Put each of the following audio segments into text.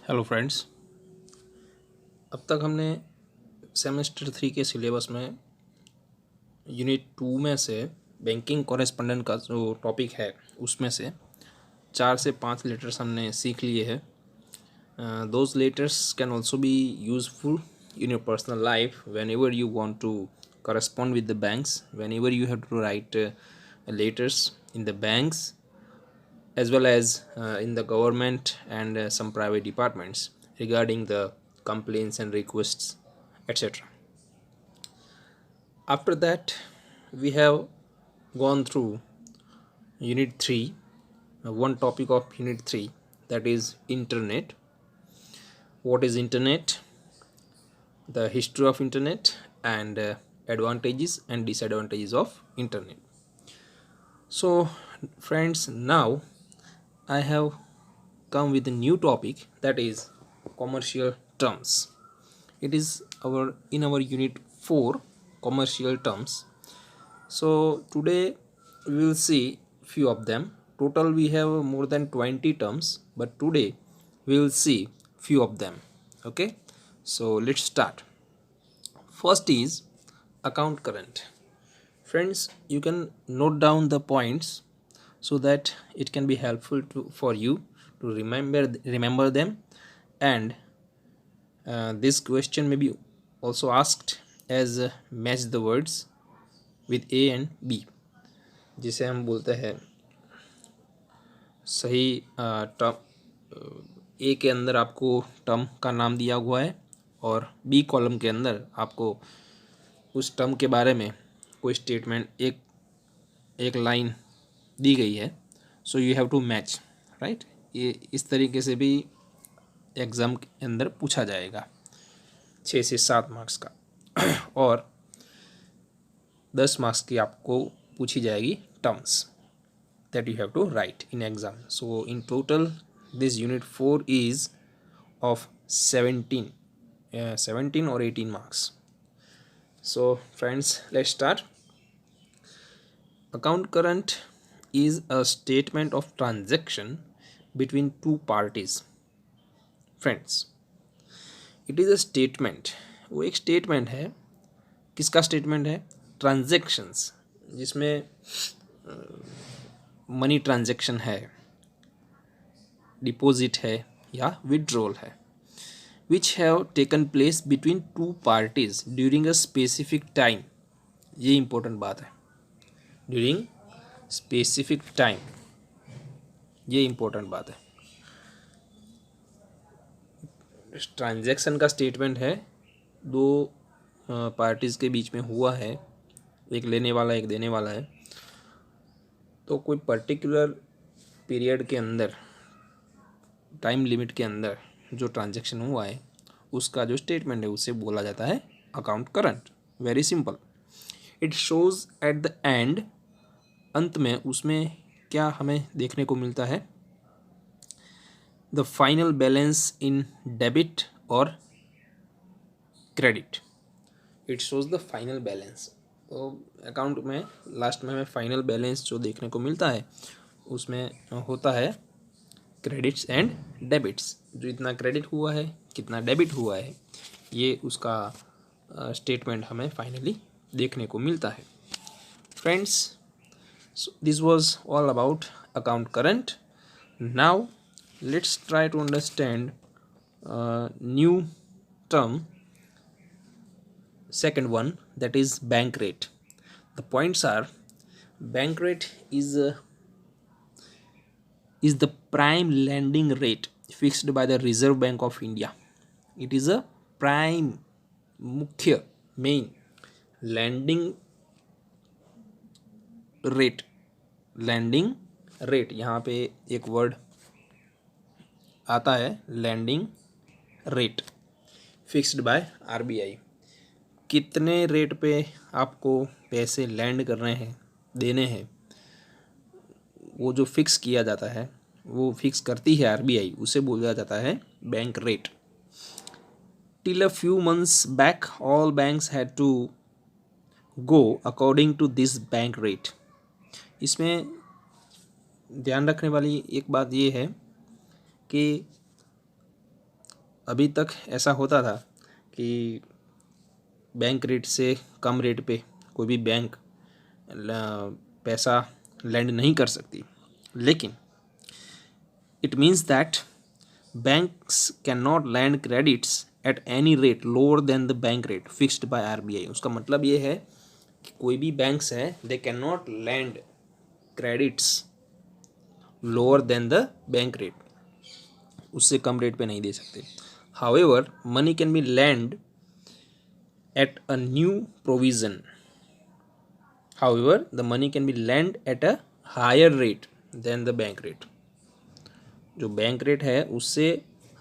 Hello friends. अब तक हमने सेमेस्टर 3 के सिलेबस में यूनिट 2 में से बैंकिंग कॉरेस्पोंडेंट का जो टॉपिक है उसमें से 4 से 5 लेटर्स हमने सीख लिए हैं। Those letters can also be useful in your personal life whenever you want to correspond with the banks, whenever you have to write letters in the banks as well as in the government and some private departments regarding the complaints and requests, etc. After that, we have gone through unit 3, one topic of unit 3, that is internet. What is internet? The history of internet and advantages and disadvantages of internet. So friends, now I have come with a new topic, that is commercial terms. It is our unit 4, commercial terms. So today we will see few of them. Total we have more than 20 terms, but today we will see few of them. Okay, so let's start. First is account current. Friends, you can note down the points so that it can be helpful for you to remember them. And this question may be also asked as match the words with A and B, जिसे हम बोलते हैं सही term. ए के अंदर आपको term का नाम दिया हुआ है और बी कॉलम के अंदर आपको उस टर्म के बारे में कोई स्टेटमेंट एक लाइन दी गई है। So you have to match, right. ये इस तरीके से भी एग्ज़ाम के अंदर पूछा जाएगा 6 से 7 मार्क्स का और 10 मार्क्स की आपको पूछी जाएगी terms that you have to write in exam. So in total this unit 4 is of 17 or 18 marks. So friends, let's start. Account current is a statement of transaction between two parties. Friends, it is a statement. वो एक statement है। किसका statement है? Transactions, जिसमें money transaction है, deposit है या withdrawal है, which have taken place between two parties during a specific time. ये इंपॉर्टेंट बात है, ड्यूरिंग स्पेसिफिक टाइम, ये इंपॉर्टेंट बात है। ट्रांजैक्शन का स्टेटमेंट है, दो पार्टीज़ के बीच में हुआ है, एक लेने वाला एक देने वाला है, तो कोई पर्टिकुलर पीरियड के अंदर, टाइम लिमिट के अंदर जो ट्रांजैक्शन हुआ है उसका जो स्टेटमेंट है उसे बोला जाता है account current. Very simple. It shows at the end, अंत में उसमें क्या हमें देखने को मिलता है? The final balance in debit और credit. It shows the final balance. तो अकाउंट में लास्ट में हमें फाइनल बैलेंस जो देखने को मिलता है उसमें होता है क्रेडिट्स एंड डेबिट्स। जो इतना क्रेडिट हुआ है कितना डेबिट हुआ है ये उसका स्टेटमेंट हमें फाइनली देखने को मिलता है। Friends, this was all about account current. Now let's try to understand new term, second one, that is bank rate. The points are: bank rate is the prime lending rate fixed by the Reserve Bank of India. It is a prime, मुख्य, main lending rate. lending rate, यहाँ पे एक word आता है lending rate, fixed by RBI। कितने rate पे आपको पैसे लैंड करने हैं, देने हैं, वो जो फिक्स किया जाता है, वो फिक्स करती है RBI, उसे बोला जाता है bank rate. Till a few months back all banks had to go according to this bank rate. इसमें ध्यान रखने वाली एक बात ये है कि अभी तक ऐसा होता था कि बैंक रेट से कम रेट पे कोई भी बैंक पैसा लैंड नहीं कर सकती, लेकिन it means that banks can not lend credits at any rate lower than the bank rate fixed by RBI. उसका मतलब ये है कि कोई भी बैंक्स हैं they can not lend credits lower than the bank rate, उससे कम रेट पे नहीं दे सकते। However money can be lend at a new provision, however the money can be lend at a higher rate than the bank rate. जो bank rate है उससे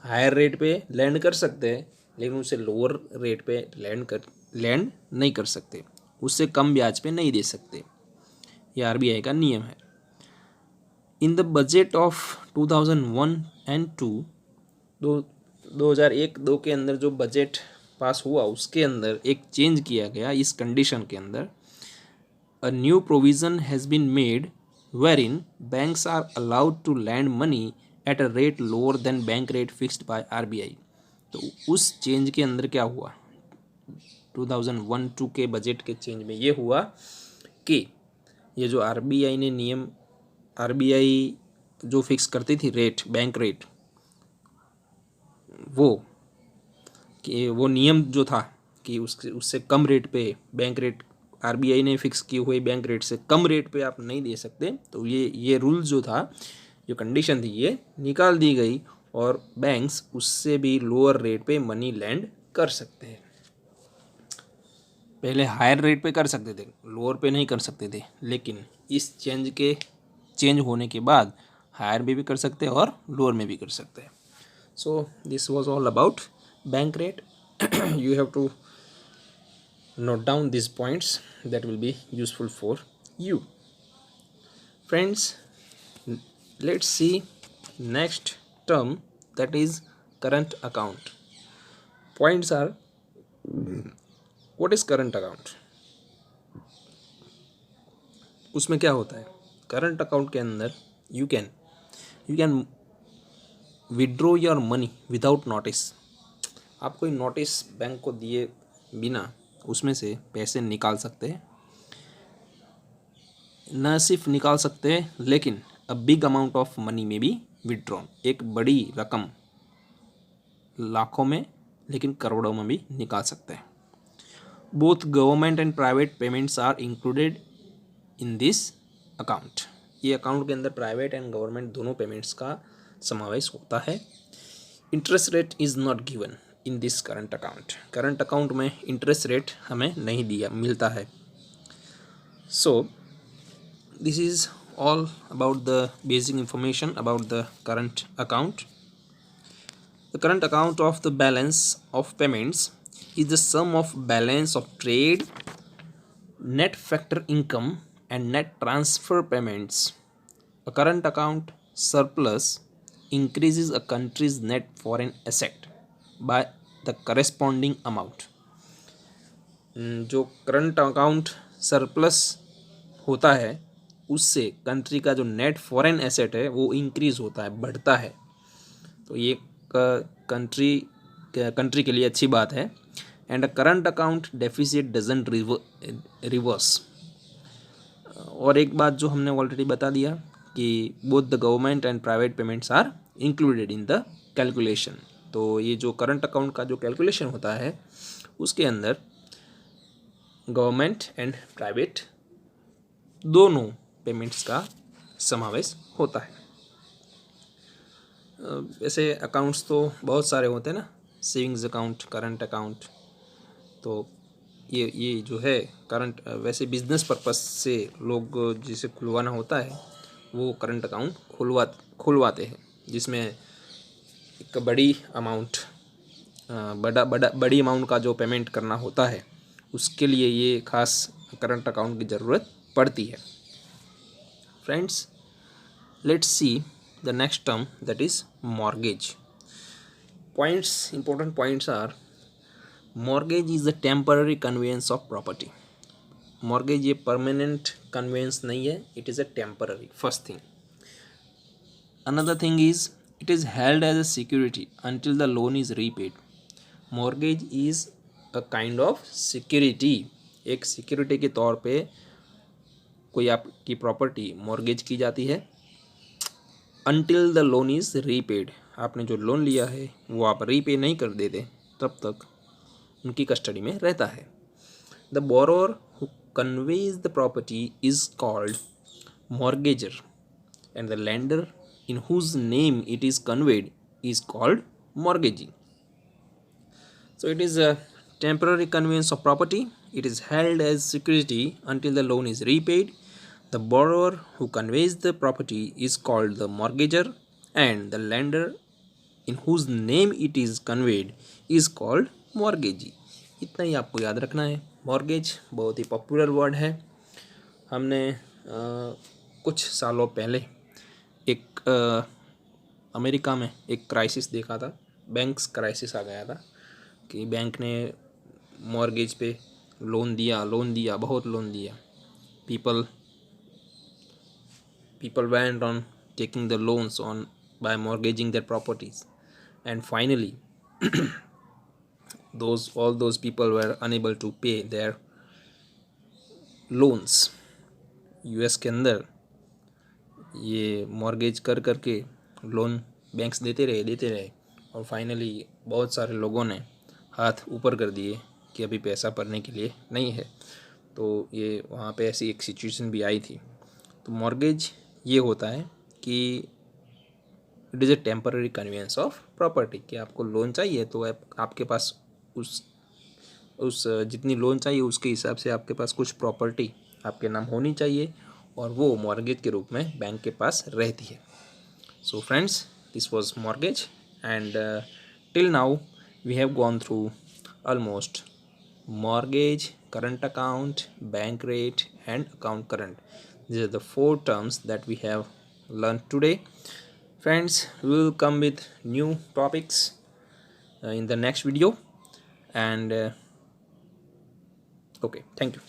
higher rate पे लैंड कर सकते हैं, लेकिन उससे लोअर रेट पे लैंड नहीं कर सकते, उससे कम ब्याज पे नहीं दे सकते। ये आरबीआई का नियम है। In the budget of 2001 and 2, 2001-2 के अंदर जो बजट पास हुआ उसके अंदर एक चेंज किया गया इस कंडीशन के अंदर। A new provision has been made wherein banks are allowed to lend money at a rate lower than bank rate fixed by RBI। तो उस चेंज के अंदर क्या हुआ, 2001-2 के बजट के चेंज में ये हुआ कि ये जो आरबीआई ने नियम, आरबीआई जो फिक्स करती थी रेट, बैंक रेट, वो नियम जो था कि उससे कम रेट पे बैंक रेट, आरबीआई ने फिक्स किए हुए बैंक रेट से कम रेट पे आप नहीं दे सकते। तो ये रूल जो था, जो कंडीशन थी, ये निकाल दी गई और बैंक्स उससे भी लोअर रेट पे मनी लैंड कर सकते हैं। पहले हायर रेट पे कर सकते थे, लोअर पे नहीं कर सकते थे, लेकिन इस चेंज होने के बाद हायर में भी कर सकते हैं और लोअर में भी कर सकते हैं। So this was all about bank rate. You have to note down these points that will be useful for you. Friends, let's see next term, that is current account. Points are, what is current account? उसमें क्या होता है? Current account के अंदर you can withdraw your money without notice. आप कोई notice bank को दिए बिना उसमें से पैसे निकाल सकते हैं। न सिर्फ निकाल सकते हैं, लेकिन a big amount of money में भी विड्रॉन, एक बड़ी रकम, लाखों में लेकिन करोड़ों में भी निकाल सकते हैं। Both government and private payments are included in this account. ये अकाउंट के अंदर प्राइवेट एंड गवर्नमेंट दोनों पेमेंट्स का समावेश होता है। Interest rate is not given in this current account. Current account में इंटरेस्ट रेट हमें नहीं मिलता है। So this is all about the basic information about the current account. The current account of the balance of payments is the sum of balance of trade, net factor income and net transfer payments. A current account surplus increases a country's net foreign asset by the corresponding amount. जो current account surplus होता है उससे country का जो net foreign asset है वो increase होता है, बढ़ता है। तो ये कंट्री के लिए अच्छी बात है। And a current account deficit doesn't reverse. और एक बात जो हमने ऑलरेडी बता दिया कि both the government and private payments are included in the calculation. तो ये जो करंट अकाउंट का जो कैलकुलेशन होता है उसके अंदर गवर्नमेंट एंड प्राइवेट दोनों पेमेंट्स का समावेश होता है। वैसे अकाउंट्स तो बहुत सारे होते हैं ना, सेविंग्स अकाउंट, करंट अकाउंट। तो ये जो है करंट, वैसे बिजनेस पर्पस से लोग जिसे खुलवाना होता है वो करंट अकाउंट खुलवाते हैं, जिसमें एक बड़ी अमाउंट बड़ी अमाउंट का जो पेमेंट करना होता है उसके लिए ये खास करंट अकाउंट की ज़रूरत पड़ती है। Friends, let's see the next term, that is mortgage. Points, important points are, mortgage is the temporary conveyance of property. Mortgage ये परमानेंट कन्वेंस नहीं है, it is a temporary, first thing. Another thing is It is held as a security until the loan is repaid. Mortgage is a kind of security. एक security के तौर पे कोई आपकी property mortgage की जाती है until the loan is repaid. आपने जो लोन लिया है वो आप रीपे नहीं कर देते तब तक उनकी कस्टडी में रहता है. The borrower who conveys the property is called mortgager and the lender in whose name it is conveyed is called mortgagee. So it is a temporary conveyance of property. It is held as security until the loan is repaid. The borrower who conveys the property is called the mortgager and the lender in whose name it is conveyed is called mortgagee. इतना ही आपको याद रखना है. Mortgage बहुत ही popular word है. हमने कुछ सालों पहले एक अमेरिका में एक क्राइसिस देखा था. बैंक्स क्राइसिस आ गया था कि बैंक ने मॉर्गेज पे लोन दिया, बहुत लोन दिया. people went on taking the loans on by mortgaging their properties, and finally all those people were unable to pay their loans. US के अंदर ये मॉर्गेज कर करके लोन बैंक्स देते रहे और फाइनली बहुत सारे लोगों ने हाथ ऊपर कर दिए कि अभी पैसा भरने के लिए नहीं है. तो ये वहाँ पे ऐसी एक सिचुएशन भी आई थी. तो मॉर्गेज ये होता है कि it is a temporary convenience of property कि आपको लोन चाहिए तो आपके पास उस जितनी लोन चाहिए उसके हिसाब से आपके पास कुछ प्रॉपर्टी आपके नाम होनी चाहिए और वो मॉर्गेज के रूप में बैंक के पास रहती है. So friends, this was mortgage and till now we have gone through almost mortgage, current account, bank rate and account current. These are the 4 terms that we have learned today. Friends, we will come with new topics in the next video and okay, thank you.